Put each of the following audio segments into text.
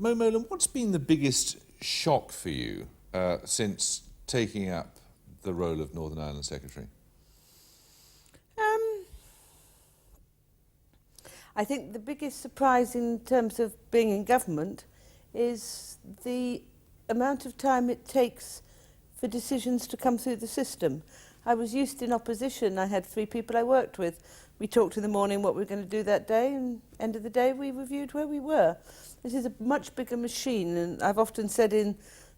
Mowlam, what's been the biggest shock for you since taking up the role of Northern Ireland Secretary? I think the biggest surprise in terms of being in government is the amount of time it takes for decisions to come through the system. I was used in opposition. I had 3 people I worked with. We talked in the morning what we were going to do that day, and end of the day we reviewed where we were. This is a much bigger machine, and I've often said in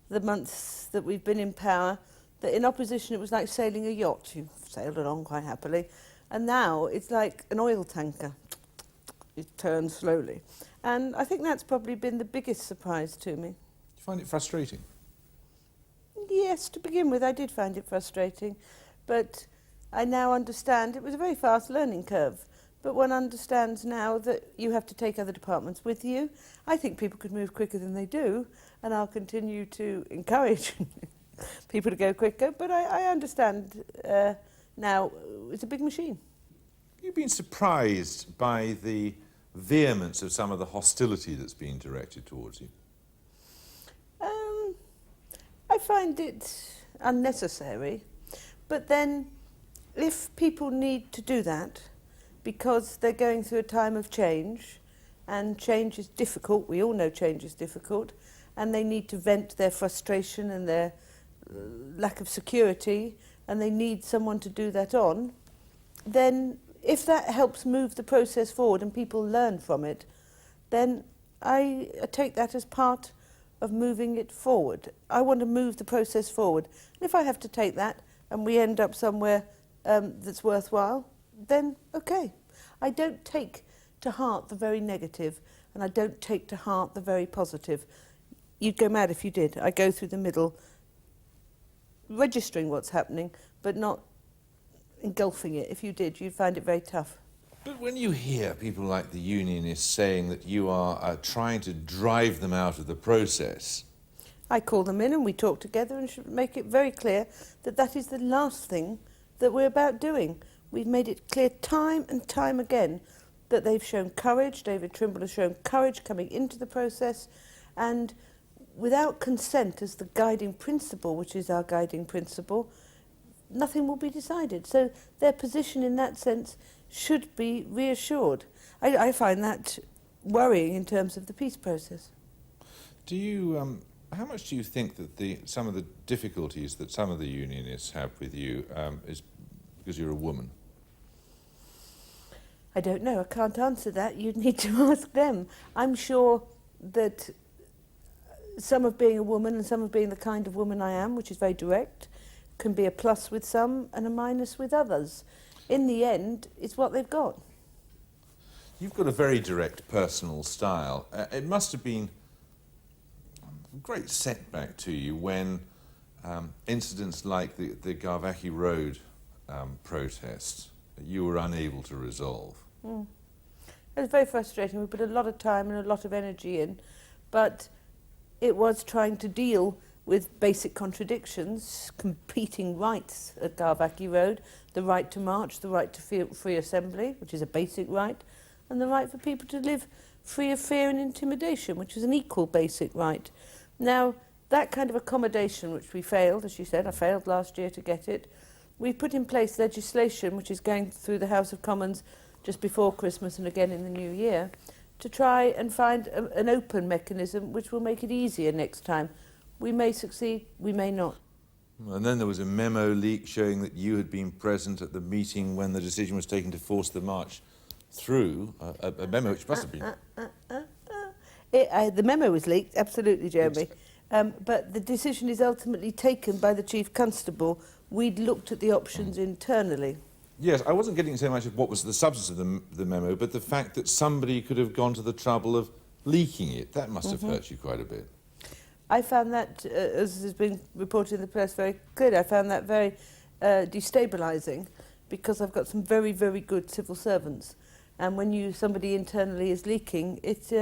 the months that we've been in power that in opposition it was like sailing a yacht. You sailed along quite happily, and now it's like an oil tanker. It turns slowly. And I think that's probably been the biggest surprise to me. Do you find it frustrating? Yes, to begin with I did find it frustrating, but I now understand it was a very fast learning curve, but one understands now that you have to take other departments with you. I think people could move quicker than they do, and I'll continue to encourage people to go quicker, but I understand now it's a big machine. You've been surprised by the vehemence of some of the hostility that's been directed towards you? I find it unnecessary, but then if people need to do that because they're going through a time of change, and change is difficult, we all know change is difficult, and they need to vent their frustration and their lack of security, and they need someone to do that on, then if that helps move the process forward and people learn from it, then I take that as part of moving it forward. I want to move the process forward. And if I have to take that and we end up somewhere that's worthwhile, then okay. I don't take to heart the very negative, and I don't take to heart the very positive. You'd go mad if you did. I go through the middle, registering what's happening, but not engulfing it. If you did, you'd find it very tough. But when you hear people like the unionists saying that you are trying to drive them out of the process... I call them in and we talk together and should make it very clear that that is the last thing that we're about doing. We've made it clear time and time again that they've shown courage. David Trimble has shown courage coming into the process, and without consent as the guiding principle, which is our guiding principle, nothing will be decided. So their position in that sense should be reassured. I find that worrying in terms of the peace process. Do you, how much do you think that some of the difficulties that some of the unionists have with you is because you're a woman? I don't know. I can't answer that. You'd need to ask them. I'm sure that some of being a woman and some of being the kind of woman I am, which is very direct, can be a plus with some and a minus with others. In the end, it's what they've got. You've got a very direct personal style. It must have been a great setback to you when incidents like the Garvaghy Road protests you were unable to resolve. It was very frustrating. We put a lot of time and a lot of energy in, but it was trying to deal with basic contradictions, competing rights at Garvaghy Road, the right to march, the right to free assembly, which is a basic right, and the right for people to live free of fear and intimidation, which is an equal basic right. Now, that kind of accommodation, which we failed, as you said, I failed last year to get it, we put in place legislation, which is going through the House of Commons just before Christmas and again in the new year, to try and find an open mechanism which will make it easier next time. We may succeed, we may not. And then there was a memo leak showing that you had been present at the meeting when the decision was taken to force the march through, a memo which must have been... The memo was leaked, absolutely, Jeremy. But the decision is ultimately taken by the Chief Constable. We'd looked at the options internally. Yes, I wasn't getting so much of what was the substance of the memo, but the fact that somebody could have gone to the trouble of leaking it. That must have hurt you quite a bit. I found that, as has been reported in the press, very good. I found that very destabilising, because I've got some very, very good civil servants. And when somebody internally is leaking, it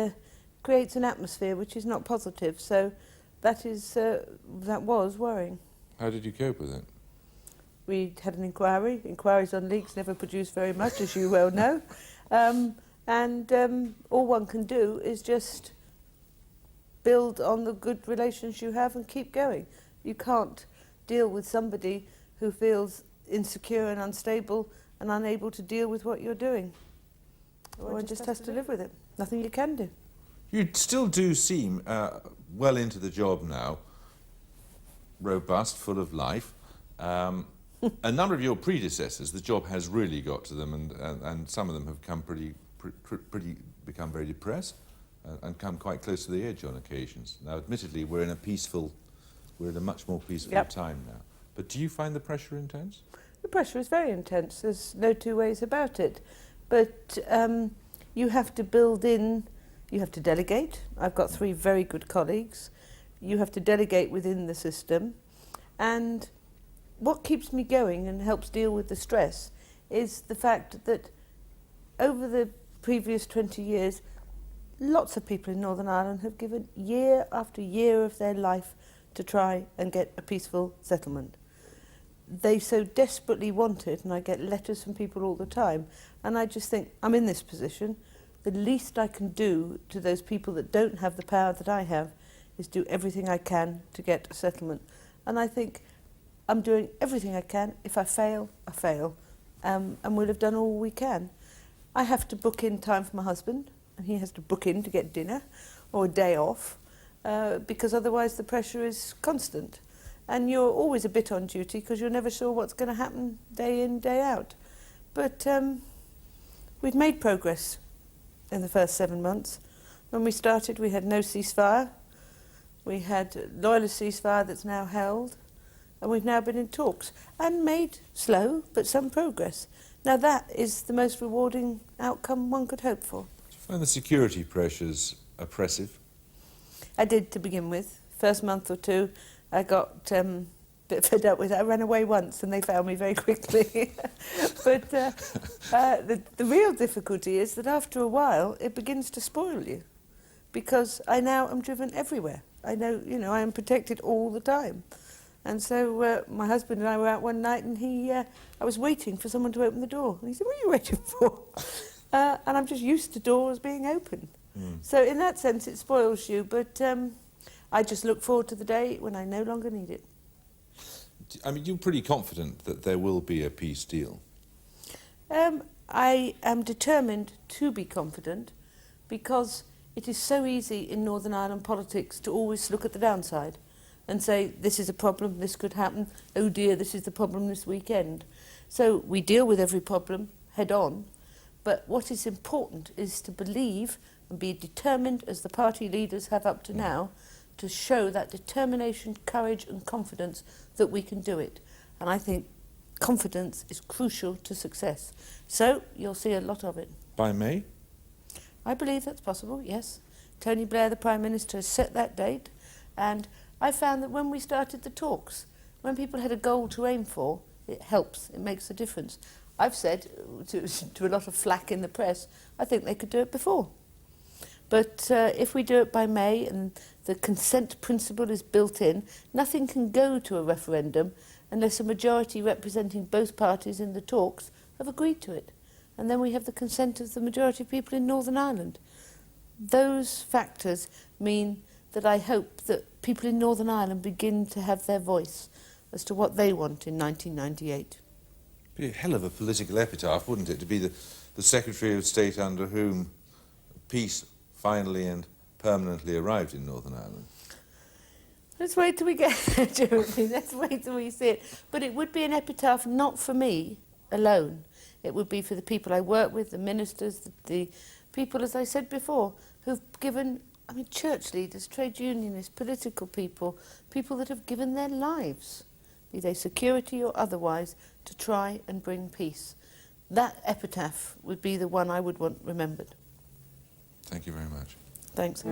creates an atmosphere which is not positive. So that was worrying. How did you cope with it? We had an inquiry. Inquiries on leaks never produce very much, as you well know. And all one can do is just build on the good relations you have and keep going. You can't deal with somebody who feels insecure and unstable and unable to deal with what you're doing. Or just has to live with it. Nothing you can do. You still do seem well into the job now, robust, full of life. A number of your predecessors, the job has really got to them, and some of them have come become very depressed and come quite close to the edge on occasions. Now, admittedly, we're in a much more peaceful time now. But do you find the pressure intense? The pressure is very intense. There's no two ways about it. But you have to build in, you have to delegate. I've got 3 very good colleagues. You have to delegate within the system. And what keeps me going and helps deal with the stress is the fact that over the previous 20 years, lots of people in Northern Ireland have given year after year of their life to try and get a peaceful settlement. They so desperately want it, and I get letters from people all the time, and I just think, I'm in this position. The least I can do to those people that don't have the power that I have is do everything I can to get a settlement. And I think I'm doing everything I can. If I fail, I fail. And we'll have done all we can. I have to book in time for my husband, and he has to book in to get dinner or a day off, because otherwise the pressure is constant. And you're always a bit on duty because you're never sure what's going to happen day in, day out. But we've made progress in the first 7 months. When we started, we had no ceasefire. We had a loyalist ceasefire that's now held. And we've now been in talks and made slow but some progress. Now that is the most rewarding outcome one could hope for. Do you find the security pressures oppressive? I did to begin with. First month or 2, I got a bit fed up with it. I ran away once and they found me very quickly. But the real difficulty is that after a while it begins to spoil you, because I now am driven everywhere. I know, I am protected all the time. And so my husband and I were out one night, and I was waiting for someone to open the door. And he said, "What are you waiting for?" And I'm just used to doors being open. So in that sense, it spoils you. But I just look forward to the day when I no longer need it. I mean, you're pretty confident that there will be a peace deal. I am determined to be confident, because it is so easy in Northern Ireland politics to always look at the downside and say, this is a problem, this could happen, oh dear, this is the problem this weekend. So we deal with every problem head on, but what is important is to believe and be determined, as the party leaders have up to now, to show that determination, courage and confidence that we can do it. And I think confidence is crucial to success. So you'll see a lot of it. By May? I believe that's possible, yes. Tony Blair, the Prime Minister, has set that date, and I found that when we started the talks, when people had a goal to aim for, it helps, it makes a difference. I've said to a lot of flack in the press, I think they could do it before. But if we do it by May and the consent principle is built in, nothing can go to a referendum unless a majority representing both parties in the talks have agreed to it. And then we have the consent of the majority of people in Northern Ireland. Those factors mean that I hope that people in Northern Ireland begin to have their voice as to what they want in 1998. Be a hell of a political epitaph, wouldn't it, to be the Secretary of State under whom peace finally and permanently arrived in Northern Ireland? Let's wait till we get there, Jeremy. Let's wait till we see it. But it would be an epitaph not for me alone. It would be for the people I work with, the ministers, the people, as I said before, who've given, church leaders, trade unionists, political people, people that have given their lives, be they security or otherwise, to try and bring peace. That epitaph would be the one I would want remembered. Thank you very much. Thanks.